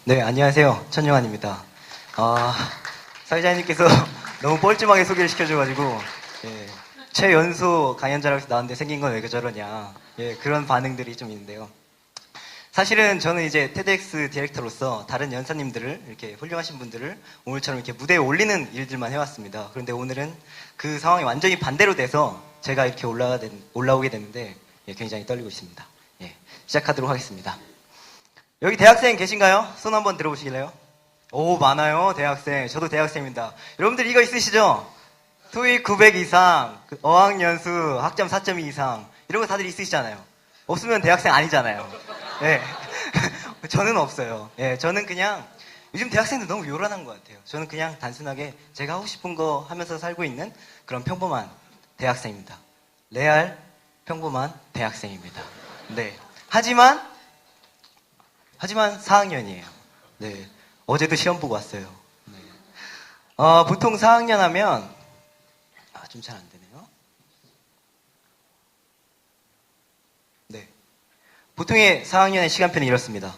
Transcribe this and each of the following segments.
네, 안녕하세요. 천영환입니다. 사회자님께서 너무 뻘쭘하게 소개를 시켜줘가지고, 예, 최연소 강연자라고 해서 나왔는데 생긴 건 왜 저러냐. 예, 그런 반응들이 좀 있는데요. 사실은 저는 이제 TEDx 디렉터로서 다른 연사님들을, 이렇게 훌륭하신 분들을 오늘처럼 이렇게 무대에 올리는 일들만 해왔습니다. 그런데 오늘은 그 상황이 완전히 반대로 돼서 제가 이렇게 올라오게 됐는데, 예, 굉장히 떨리고 있습니다. 예, 시작하도록 하겠습니다. 여기 대학생 계신가요? 손 한번 들어보시길래요? 오, 많아요, 대학생. 저도 대학생입니다. 여러분들 이거 있으시죠? 토익 900 이상, 어학연수, 학점 4.2 이상, 이런 거 다들 있으시잖아요. 없으면 대학생 아니잖아요. 예. 저는 없어요. 예, 저는 그냥, 요즘 대학생들 너무 요란한 것 같아요. 저는 그냥 단순하게 제가 하고 싶은 거 하면서 살고 있는 그런 평범한 대학생입니다. 레알 평범한 대학생입니다. 네. 하지만 4학년이에요. 네. 어제도 시험 보고 왔어요. 네. 보통 4학년 하면, 좀 잘 안 되네요. 네. 보통의 4학년의 시간표는 이렇습니다.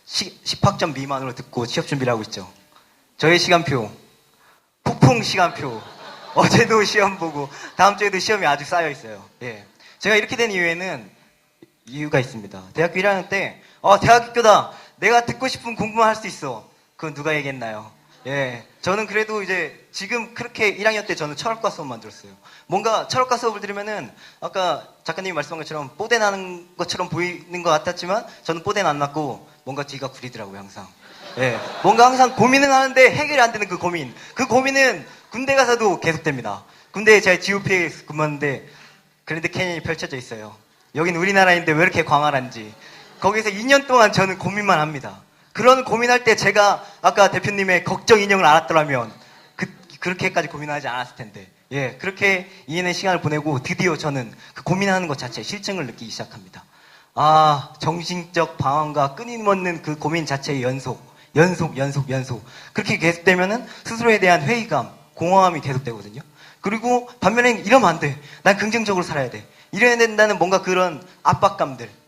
10학점 미만으로 듣고 취업 준비를 하고 있죠. 저의 시간표, 폭풍 시간표. 어제도 시험 보고, 다음 주에도 시험이 아주 쌓여 있어요. 예. 제가 이렇게 된 이유가 있습니다. 대학교 1학년 때, 대학교다. 내가 듣고 싶은 공부만 할 수 있어. 그건 누가 얘기했나요? 예. 저는 그래도 이제 지금 그렇게 1학년 때 저는 철학과 수업만 들었어요. 뭔가 철학과 수업을 들으면은 아까 작가님이 말씀한 것처럼 뽀대 나는 것처럼 보이는 것 같았지만 저는 뽀대는 안 났고 뭔가 뒤가 구리더라고요, 항상. 예. 뭔가 항상 고민은 하는데 해결이 안 되는 그 고민. 그 고민은 군대 가서도 계속됩니다. 군대에 제가 GOP에 근무하는데 그랜드 캐니언이 펼쳐져 있어요. 여긴 우리나라인데 왜 이렇게 광활한지. 거기서 2년 동안 저는 고민만 합니다. 그런 고민할 때 제가 아까 대표님의 걱정 인형을 알았더라면 그렇게까지 고민하지 않았을 텐데. 예, 그렇게 2년의 시간을 보내고 드디어 저는 그 고민하는 것 자체에 실증을 느끼기 시작합니다. 정신적 방황과 끊임없는 그 고민 자체의 연속. 그렇게 계속되면은 스스로에 대한 회의감, 공허함이 계속되거든요. 그리고 반면에 이러면 안 돼. 난 긍정적으로 살아야 돼. 이래야 된다는 뭔가 그런 압박감들.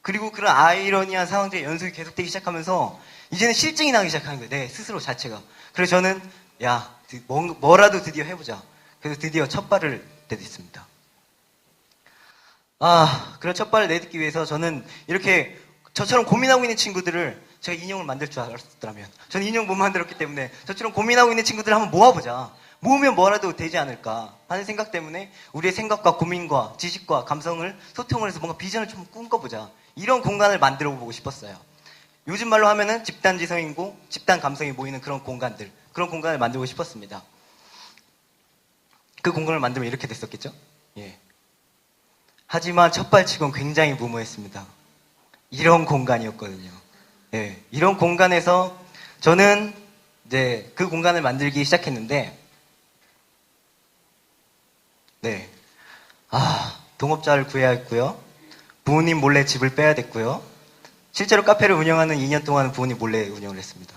그리고 그런 아이러니한 상황들의 연속이 계속되기 시작하면서 이제는 실증이 나기 시작하는 거예요. 내 스스로 자체가. 그래서 저는 뭐라도 드디어 해보자. 그래서 드디어 첫 발을 내딛습니다. 그런 첫 발을 내딛기 위해서 저는 이렇게 저처럼 고민하고 있는 친구들을 제가 인형을 만들 줄 알았더라면 저는 인형 못 만들었기 때문에 저처럼 고민하고 있는 친구들을 한번 모아보자. 모으면 뭐라도 되지 않을까 하는 생각 때문에 우리의 생각과 고민과 지식과 감성을 소통을 해서 뭔가 비전을 좀 꿈꿔보자. 이런 공간을 만들어 보고 싶었어요. 요즘 말로 하면은 집단지성이고 집단 감성이 모이는 그런 공간을 만들고 싶었습니다. 그 공간을 만들면 이렇게 됐었겠죠? 예. 하지만 첫발치곤 굉장히 무모했습니다. 이런 공간이었거든요. 예. 이런 공간에서 저는 이제 그 공간을 만들기 시작했는데 네. 동업자를 구해야 했고요. 부모님 몰래 집을 빼야 됐고요. 실제로 카페를 운영하는 2년 동안 부모님 몰래 운영을 했습니다.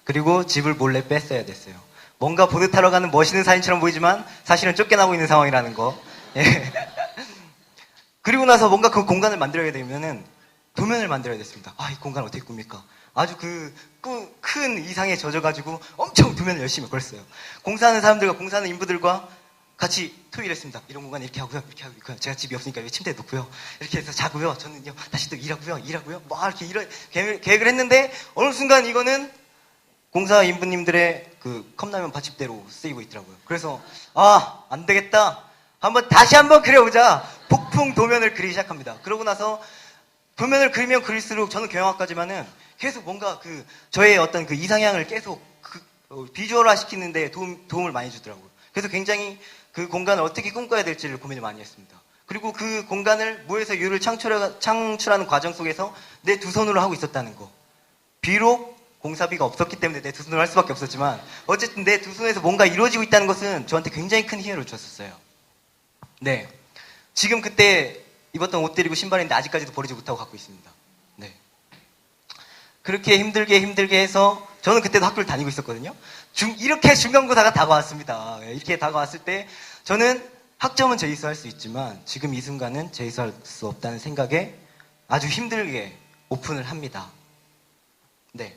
그리고 집을 몰래 뺐어야 됐어요. 뭔가 보드 타러 가는 멋있는 사진처럼 보이지만 사실은 쫓겨나고 있는 상황이라는 거. 예. 그리고 나서 뭔가 그 공간을 만들어야 되면은 도면을 만들어야 됐습니다. 이 공간 어떻게 꿉니까? 아주 큰 이상에 젖어가지고 엄청 도면을 열심히 그렸어요. 공사하는 사람들과 공사하는 인부들과 같이 토의를 했습니다. 이런 공간 이렇게 하고요. 제가 집이 없으니까 여기 침대에 놓고요. 이렇게 해서 자고요. 저는요, 다시 또 일하고요. 이렇게 이런 계획을 했는데, 어느 순간 이거는 공사 인부님들의 그 컵라면 받침대로 쓰이고 있더라고요. 그래서, 안 되겠다. 다시 한번 그려보자. 폭풍 도면을 그리기 시작합니다. 그러고 나서, 도면을 그리면 그릴수록 저는 경영학과지만은 계속 뭔가 저의 어떤 그 이상향을 계속 비주얼화 시키는데 도움을 많이 주더라고요. 그래서 굉장히 그 공간을 어떻게 꿈꿔야 될지를 고민을 많이 했습니다. 그리고 그 공간을 무에서 유를 창출하는 과정 속에서 내 두 손으로 하고 있었다는 거. 비록 공사비가 없었기 때문에 내 두 손으로 할 수밖에 없었지만 어쨌든 내 두 손에서 뭔가 이루어지고 있다는 것은 저한테 굉장히 큰 희열을 줬었어요. 네. 지금 그때 입었던 옷들이고 신발인데 아직까지도 버리지 못하고 갖고 있습니다. 네. 그렇게 힘들게 해서 저는 그때도 학교를 다니고 있었거든요. 이렇게 중간고사가 다가왔습니다. 이렇게 다가왔을 때 저는 학점은 제이수할 수 있지만 지금 이 순간은 제이수할 수 없다는 생각에 아주 힘들게 오픈을 합니다. 네.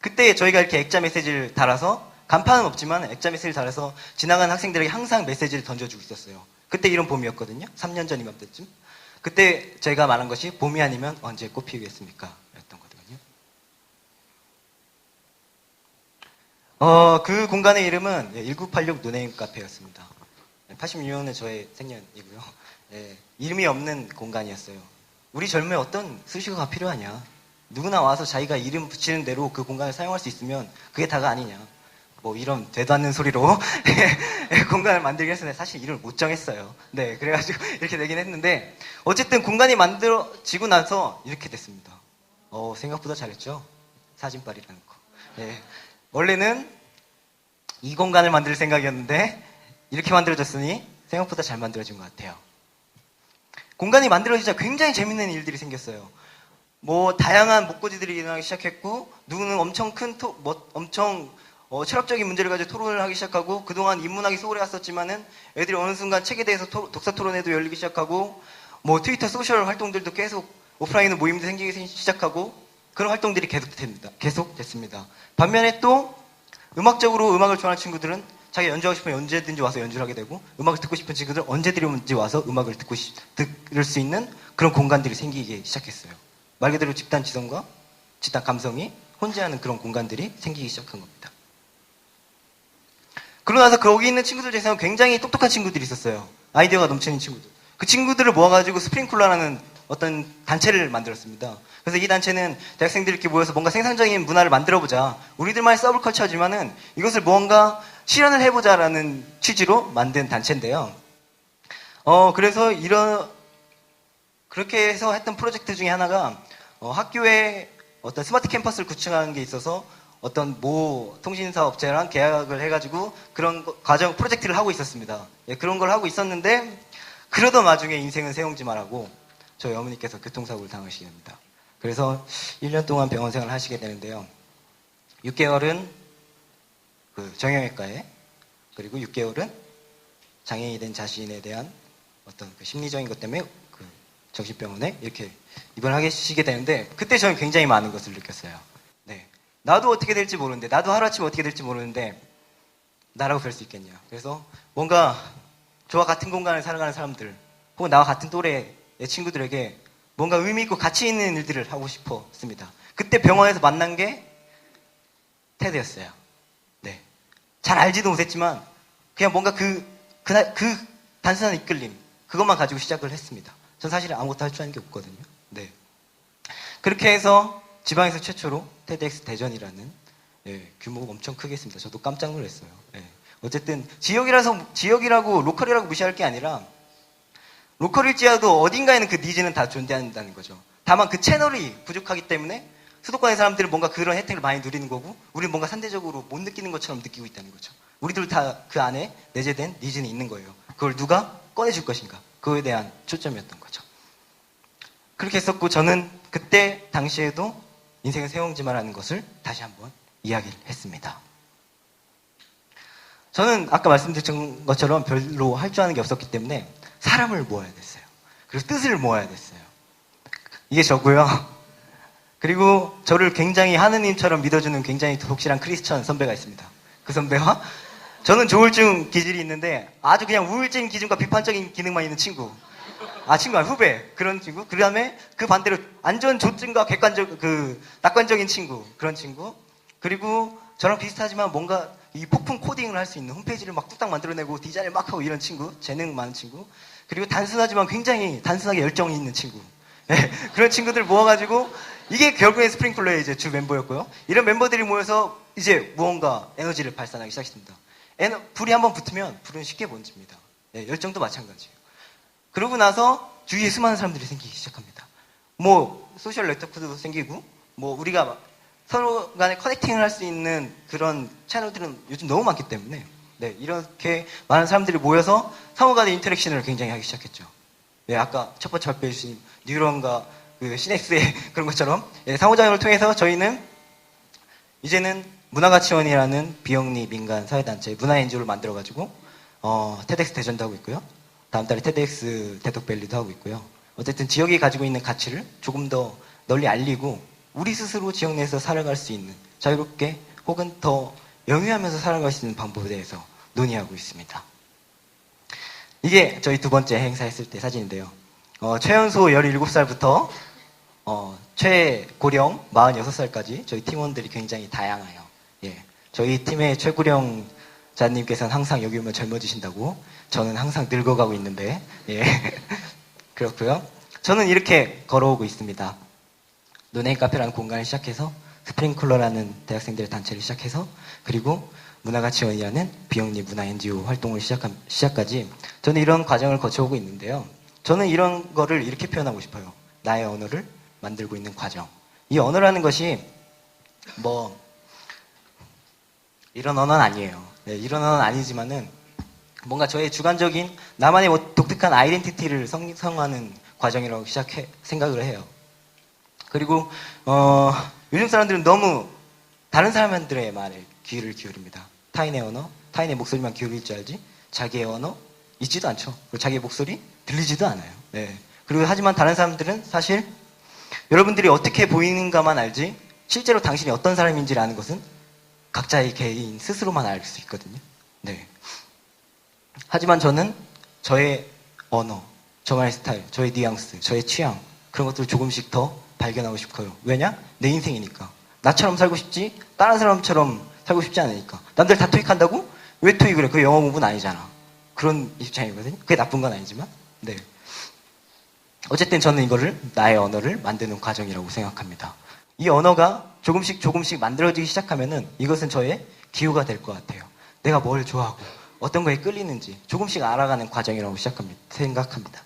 그때 저희가 이렇게 액자 메시지를 달아서 간판은 없지만 액자 메시지를 달아서 지나가는 학생들에게 항상 메시지를 던져주고 있었어요. 그때 이런 봄이었거든요. 3년 전 이맘때쯤. 그때 제가 말한 것이 봄이 아니면 언제 꽃 피우겠습니까? 였던 거거든요. 그 공간의 이름은 1986 노네임 카페였습니다. 86년은 저의 생년이고요. 예, 이름이 없는 공간이었어요. 우리 젊음에 어떤 수식어가 필요하냐? 누구나 와서 자기가 이름 붙이는 대로 그 공간을 사용할 수 있으면 그게 다가 아니냐? 뭐 이런 되도 않는 소리로 공간을 만들긴 했는데 사실 이름을 못 정했어요. 네, 그래가지고 이렇게 되긴 했는데 어쨌든 공간이 만들어지고 나서 이렇게 됐습니다. 생각보다 잘했죠? 사진빨이라는 거. 네, 원래는 이 공간을 만들 생각이었는데 이렇게 만들어졌으니 생각보다 잘 만들어진 것 같아요. 공간이 만들어지자 굉장히 재밌는 일들이 생겼어요. 뭐 다양한 목고지들이 일어나기 시작했고 누구는 엄청 큰 철학적인 문제를 가지고 토론을 하기 시작하고 그동안 인문학이 소홀해 왔었지만은 애들이 어느 순간 책에 대해서 독서 토론회도 열리기 시작하고 뭐 트위터 소셜 활동들도 계속 오프라인 모임도 생기기 시작하고 그런 활동들이 계속됐습니다. 반면에 또 음악적으로 음악을 좋아하는 친구들은 자기 연주하고 싶으면 언제든지 와서 연주를 하게 되고 음악을 듣고 싶은 친구들은 언제든지 와서 음악을 들을 수 있는 그런 공간들이 생기기 시작했어요. 말 그대로 집단 지성과 집단 감성이 혼재하는 그런 공간들이 생기기 시작한 겁니다. 그러고 나서 거기 있는 친구들 중에서는 굉장히 똑똑한 친구들이 있었어요. 아이디어가 넘치는 친구들. 그 친구들을 모아가지고 스프링쿨러라는 어떤 단체를 만들었습니다. 그래서 이 단체는 대학생들이 이렇게 모여서 뭔가 생산적인 문화를 만들어보자. 우리들만의 서브컬처지만은 이것을 뭔가 실현을 해보자라는 취지로 만든 단체인데요. 그래서 그렇게 해서 했던 프로젝트 중에 하나가 학교에 어떤 스마트 캠퍼스를 구축하는 게 있어서 어떤 모 통신사 업체랑 계약을 해가지고 그런 과정 프로젝트를 하고 있었습니다. 예, 그런 걸 하고 있었는데 그러던 와중에 인생은 새옹지마라고 저희 어머니께서 교통사고를 당하시게 됩니다. 그래서 1년 동안 병원 생활을 하시게 되는데요. 6개월은 그 정형외과에 그리고 6개월은 장애인이 된 자신에 대한 어떤 그 심리적인 것 때문에 그 정신병원에 이렇게 입원하시게 되는데 그때 저는 굉장히 많은 것을 느꼈어요. 네, 나도 어떻게 될지 모르는데 나도 하루아침에 어떻게 될지 모르는데 나라고 별 수 있겠냐. 그래서 뭔가 저와 같은 공간을 살아가는 사람들 혹은 나와 같은 또래의 친구들에게 뭔가 의미 있고 가치 있는 일들을 하고 싶었습니다. 그때 병원에서 만난 게 테드였어요. 네, 잘 알지도 못했지만 그냥 뭔가 그 단순한 이끌림 그것만 가지고 시작을 했습니다. 전 사실 아무것도 할 줄 아는 게 없거든요. 네, 그렇게 해서 지방에서 최초로 TEDx 대전이라는 규모가 엄청 크게 했습니다. 저도 깜짝 놀랐어요. 어쨌든 지역이라고 로컬이라고 무시할 게 아니라 로컬일지라도 어딘가에는 그 니즈는 다 존재한다는 거죠. 다만 그 채널이 부족하기 때문에 수도권의 사람들은 뭔가 그런 혜택을 많이 누리는 거고 우리는 뭔가 상대적으로 못 느끼는 것처럼 느끼고 있다는 거죠. 우리들 다 그 안에 내재된 니즈는 있는 거예요. 그걸 누가 꺼내줄 것인가 그거에 대한 초점이었던 거죠. 그렇게 했었고 저는 그때 당시에도 인생은 새옹지마라는 것을 다시 한번 이야기를 했습니다. 저는 아까 말씀드린 것처럼 별로 할 줄 아는 게 없었기 때문에 사람을 모아야 됐어요. 그리고 뜻을 모아야 됐어요. 이게 저고요. 그리고 저를 굉장히 하느님처럼 믿어주는 굉장히 독실한 크리스천 선배가 있습니다. 그 선배와 저는 조울증 기질이 있는데 아주 그냥 우울증 기준과 비판적인 기능만 있는 친구. 친구 아니 후배. 그런 친구. 그 다음에 그 반대로 안전 조증과 낙관적인 친구. 그런 친구. 그리고 저랑 비슷하지만 뭔가 이 폭풍 코딩을 할 수 있는 홈페이지를 막 뚝딱 만들어내고 디자인을 막 하고 이런 친구. 재능 많은 친구. 그리고 단순하지만 굉장히 단순하게 열정이 있는 친구. 네, 그런 친구들 모아가지고 이게 결국엔 스프링쿨러의 이제 주 멤버였고요. 이런 멤버들이 모여서 이제 무언가 에너지를 발산하기 시작했습니다. 불이 한번 붙으면 불은 쉽게 번집니다. 네, 열정도 마찬가지예요. 그러고 나서 주위에 수많은 사람들이 생기기 시작합니다. 뭐 소셜 네트워크도 생기고 뭐 우리가 서로 간에 커넥팅을 할 수 있는 그런 채널들은 요즘 너무 많기 때문에 이렇게 많은 사람들이 모여서 상호 간의 인터랙션을 굉장히 하기 시작했죠. 아까 첫 번째 발표해 주신 뉴런과 그 시넥스의 그런 것처럼 상호작용을 통해서 저희는 이제는 문화가치원이라는 비영리 민간 사회단체 문화 NGO를 만들어가지고 TEDx 대전도 하고 있고요. 다음 달에 TEDx 대덕밸리도 하고 있고요. 어쨌든 지역이 가지고 있는 가치를 조금 더 널리 알리고 우리 스스로 지역 내에서 살아갈 수 있는 자유롭게 혹은 더 영위하면서 살아갈 수 있는 방법에 대해서 논의하고 있습니다. 이게 저희 두 번째 행사했을 때 사진인데요. 최연소 17살부터 최고령 46살까지 저희 팀원들이 굉장히 다양해요. 예. 저희 팀의 최고령자님께서는 항상 여기 오면 젊어지신다고, 저는 항상 늙어가고 있는데, 예. 그렇고요. 저는 이렇게 걸어오고 있습니다. 논의 카페라는 공간을 시작해서 스프링클러라는 대학생들의 단체를 시작해서 그리고 문화가 지원이라는 비영리 문화 NGO 활동을 시작까지 저는 이런 과정을 거쳐오고 있는데요. 저는 이런 거를 이렇게 표현하고 싶어요. 나의 언어를 만들고 있는 과정. 이 언어라는 것이 뭐 이런 언어는 아니에요. 네, 이런 언어는 아니지만은 뭔가 저의 주관적인 나만의 독특한 아이덴티티를 형성하는 과정이라고 생각을 해요. 그리고 요즘 사람들은 너무 다른 사람들의 말에 귀를 기울입니다. 타인의 언어, 타인의 목소리만 기울일 줄 알지 자기의 언어 있지도 않죠. 그리고 자기의 목소리 들리지도 않아요. 네. 그리고 하지만 다른 사람들은 사실 여러분들이 어떻게 보이는가만 알지 실제로 당신이 어떤 사람인지를 아는 것은 각자의 개인 스스로만 알 수 있거든요. 네. 하지만 저는 저의 언어, 저만의 스타일, 저의 뉘앙스, 저의 취향 그런 것들을 조금씩 더 발견하고 싶어요. 왜냐? 내 인생이니까. 나처럼 살고 싶지 다른 사람처럼 살고 싶지 않으니까. 남들 다 토익한다고? 왜 토익을 해? 그게 영어 공부는 아니잖아. 그런 입장이거든요. 그게 나쁜 건 아니지만. 네. 어쨌든 저는 이거를 나의 언어를 만드는 과정이라고 생각합니다. 이 언어가 조금씩 만들어지기 시작하면은 이것은 저의 기호가 될 것 같아요. 내가 뭘 좋아하고 어떤 거에 끌리는지 조금씩 알아가는 과정이라고 생각합니다.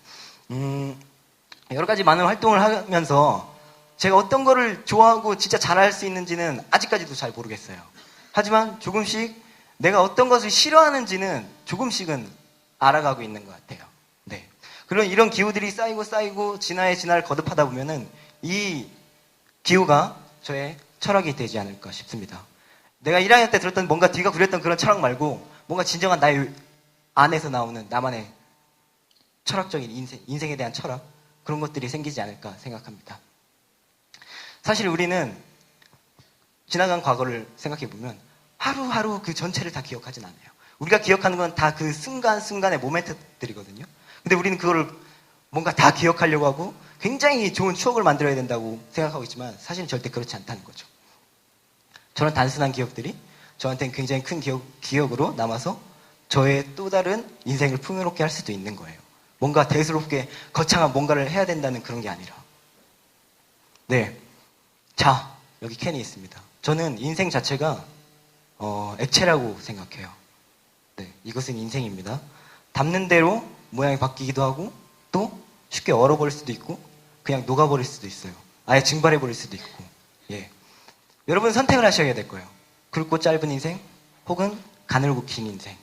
여러 가지 많은 활동을 하면서 제가 어떤 거를 좋아하고 진짜 잘할 수 있는지는 아직까지도 잘 모르겠어요. 하지만 조금씩 내가 어떤 것을 싫어하는지는 조금씩은 알아가고 있는 것 같아요. 네. 그런 이런 기호들이 쌓이고 진화를 거듭하다 보면은 이 기호가 저의 철학이 되지 않을까 싶습니다. 내가 1학년 때 들었던 뭔가 뒤가 구렸던 그런 철학 말고 뭔가 진정한 나의 안에서 나오는 나만의 철학적인 인생에 대한 철학 그런 것들이 생기지 않을까 생각합니다. 사실 우리는 지나간 과거를 생각해보면 하루하루 그 전체를 다 기억하진 않아요. 우리가 기억하는 건 다 그 순간순간의 모멘트들이거든요. 근데 우리는 그거를 뭔가 다 기억하려고 하고 굉장히 좋은 추억을 만들어야 된다고 생각하고 있지만 사실은 절대 그렇지 않다는 거죠. 저런 단순한 기억들이 저한테는 굉장히 큰 기억으로 남아서 저의 또 다른 인생을 풍요롭게 할 수도 있는 거예요. 뭔가 대수롭게 거창한 뭔가를 해야 된다는 그런 게 아니라. 네. 자, 여기 캔이 있습니다. 저는 인생 자체가 액체라고 생각해요. 네, 이것은 인생입니다. 담는 대로 모양이 바뀌기도 하고 또 쉽게 얼어버릴 수도 있고 그냥 녹아버릴 수도 있어요. 아예 증발해버릴 수도 있고. 예. 여러분 선택을 하셔야 될 거예요. 굵고 짧은 인생 혹은 가늘고 긴 인생.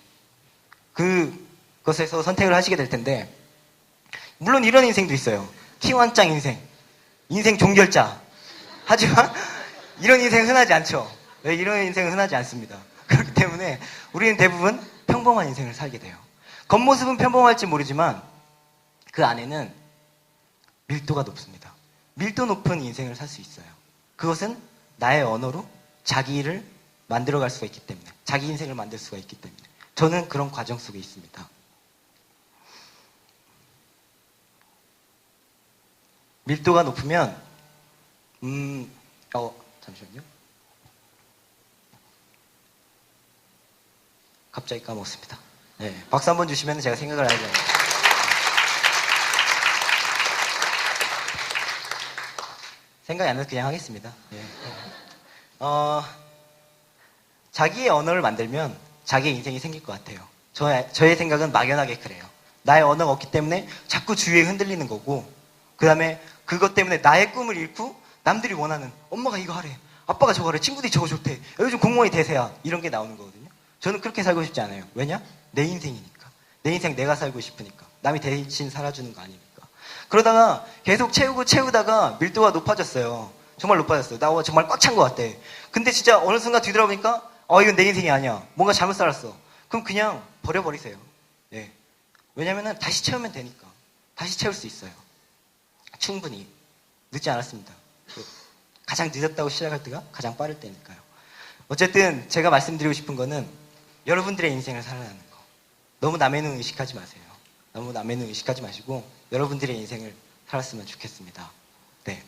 그것에서 선택을 하시게 될 텐데 물론 이런 인생도 있어요. 키완짱 인생 종결자. 하지만 이런 인생 흔하지 않죠. 네, 이런 인생은 흔하지 않습니다. 그렇기 때문에 우리는 대부분 평범한 인생을 살게 돼요. 겉모습은 평범할지 모르지만 그 안에는 밀도가 높습니다. 밀도 높은 인생을 살 수 있어요. 그것은 나의 언어로 자기를 만들어갈 수가 있기 때문에 자기 인생을 만들 수가 있기 때문에 저는 그런 과정 속에 있습니다. 밀도가 높으면 잠시만요. 갑자기 까먹었습니다. 네, 박수 한번 주시면 제가 생각을 하죠. 생각이 안 나서 그냥 하겠습니다. 네. 자기의 언어를 만들면 자기의 인생이 생길 것 같아요. 저의 생각은 막연하게 그래요. 나의 언어가 없기 때문에 자꾸 주위에 흔들리는 거고 그 다음에 그것 때문에 나의 꿈을 잃고 남들이 원하는 엄마가 이거 하래, 아빠가 저거 하래, 친구들이 저거 좋대, 요즘 공무원이 대세야 이런 게 나오는 거거든요. 저는 그렇게 살고 싶지 않아요. 왜냐? 내 인생이니까. 내 인생 내가 살고 싶으니까. 남이 대신 살아주는 거 아니니까. 그러다가 계속 채우다가 밀도가 높아졌어요. 정말 높아졌어요. 나 정말 꽉 찬 것 같대. 근데 진짜 어느 순간 뒤돌아보니까 이건 내 인생이 아니야. 뭔가 잘못 살았어. 그럼 그냥 버려버리세요. 예. 왜냐면은 다시 채우면 되니까. 다시 채울 수 있어요. 충분히. 늦지 않았습니다. 가장 늦었다고 시작할 때가 가장 빠를 때니까요. 어쨌든 제가 말씀드리고 싶은 거는 여러분들의 인생을 살아가는 거. 너무 남의 눈 의식하지 마세요. 너무 남의 눈 의식하지 마시고 여러분들의 인생을 살았으면 좋겠습니다. 네.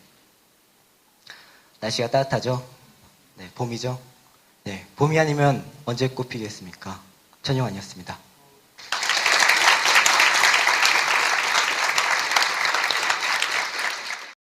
날씨가 따뜻하죠? 네, 봄이죠? 네, 봄이 아니면 언제 꽃 피겠습니까? 천용환이었습니다.